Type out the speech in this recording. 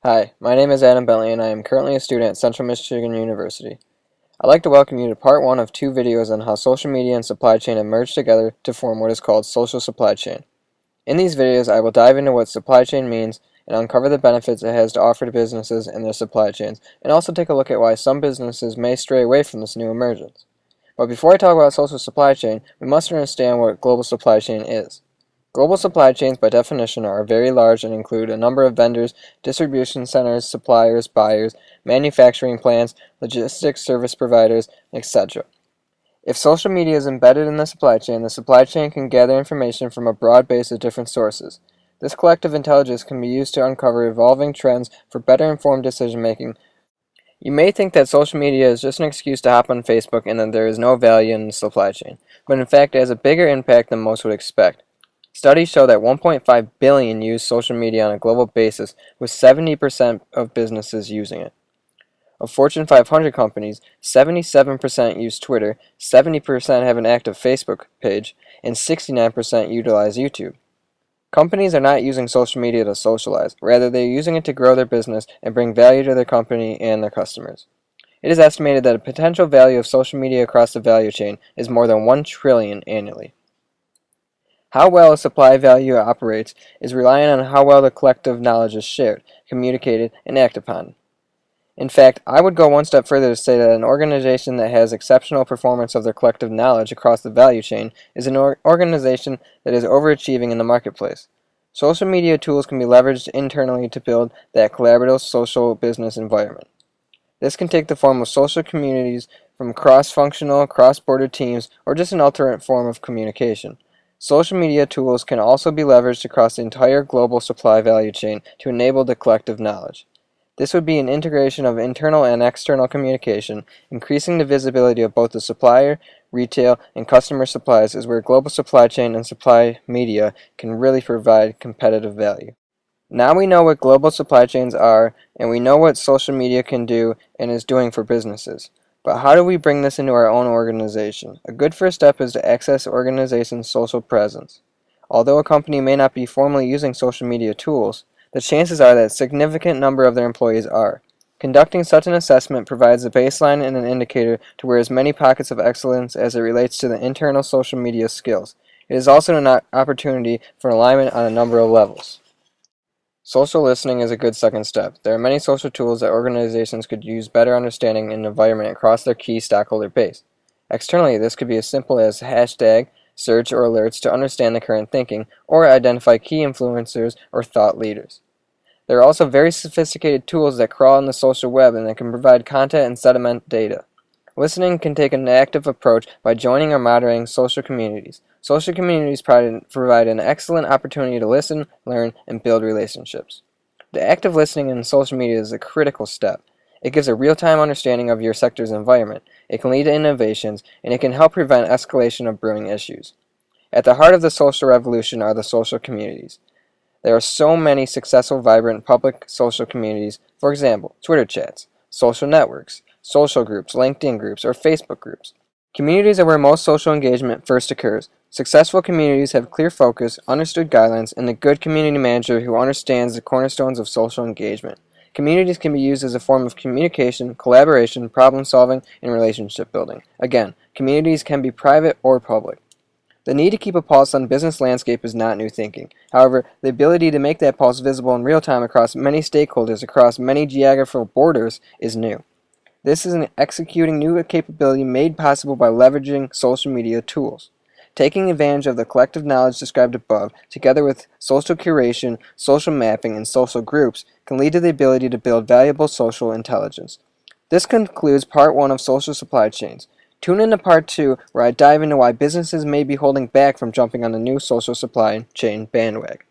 Hi, my name is Adam Bentley and I am currently a student at Central Michigan University. I'd like to welcome you to part 1 of 2 videos on how social media and supply chain have merged together to form what is called social supply chain. In these videos, I will dive into what supply chain means and uncover the benefits it has to offer to businesses and their supply chains, and also take a look at why some businesses may stray away from this new emergence. But before I talk about social supply chain, we must understand what global supply chain is. Global supply chains, by definition, are very large and include a number of vendors, distribution centers, suppliers, buyers, manufacturing plants, logistics service providers, etc. If social media is embedded in the supply chain can gather information from a broad base of different sources. This collective intelligence can be used to uncover evolving trends for better informed decision making. You may think that social media is just an excuse to hop on Facebook and that there is no value in the supply chain, but in fact it has a bigger impact than most would expect. Studies show that 1.5 billion use social media on a global basis, with 70% of businesses using it. Of Fortune 500 companies, 77% use Twitter, 70% have an active Facebook page, and 69% utilize YouTube. Companies are not using social media to socialize, rather they are using it to grow their business and bring value to their company and their customers. It is estimated that a potential value of social media across the value chain is more than 1 trillion annually. How well a supply value operates is reliant on how well the collective knowledge is shared, communicated, and acted upon. In fact, I would go one step further to say that an organization that has exceptional performance of their collective knowledge across the value chain is an organization that is overachieving in the marketplace. Social media tools can be leveraged internally to build that collaborative social business environment. This can take the form of social communities from cross-functional, cross-border teams, or just an alternate form of communication. Social media tools can also be leveraged across the entire global supply value chain to enable the collective knowledge. This would be an integration of internal and external communication. Increasing the visibility of both the supplier, retail, and customer supplies is where global supply chain and supply media can really provide competitive value. Now we know what global supply chains are, and we know what social media can do and is doing for businesses. But how do we bring this into our own organization? A good first step is to access organization's social presence. Although a company may not be formally using social media tools, the chances are that a significant number of their employees are. Conducting such an assessment provides a baseline and an indicator to where as many pockets of excellence as it relates to the internal social media skills. It is also an opportunity for alignment on a number of levels. Social listening is a good second step. There are many social tools that organizations could use better understanding an environment across their key stakeholder base. Externally, this could be as simple as hashtag, search, or alerts to understand the current thinking, or identify key influencers or thought leaders. There are also very sophisticated tools that crawl on the social web and that can provide content and sediment data. Listening can take an active approach by joining or moderating social communities. Social communities provide an excellent opportunity to listen, learn, and build relationships. The active listening in social media is a critical step. It gives a real-time understanding of your sector's environment, it can lead to innovations, and it can help prevent escalation of brewing issues. At the heart of the social revolution are the social communities. There are so many successful, vibrant public social communities, for example, Twitter chats, social networks, social groups, LinkedIn groups, or Facebook groups. Communities are where most social engagement first occurs. Successful communities have clear focus, understood guidelines, and a good community manager who understands the cornerstones of social engagement. Communities can be used as a form of communication, collaboration, problem solving, and relationship building. Again, communities can be private or public. The need to keep a pulse on business landscape is not new thinking. However, the ability to make that pulse visible in real time across many stakeholders across many geographical borders is new. This is an executing new capability made possible by leveraging social media tools. Taking advantage of the collective knowledge described above, together with social curation, social mapping, and social groups, can lead to the ability to build valuable social intelligence. This concludes part 1 of social supply chains. Tune in to part 2, where I dive into why businesses may be holding back from jumping on the new social supply chain bandwagon.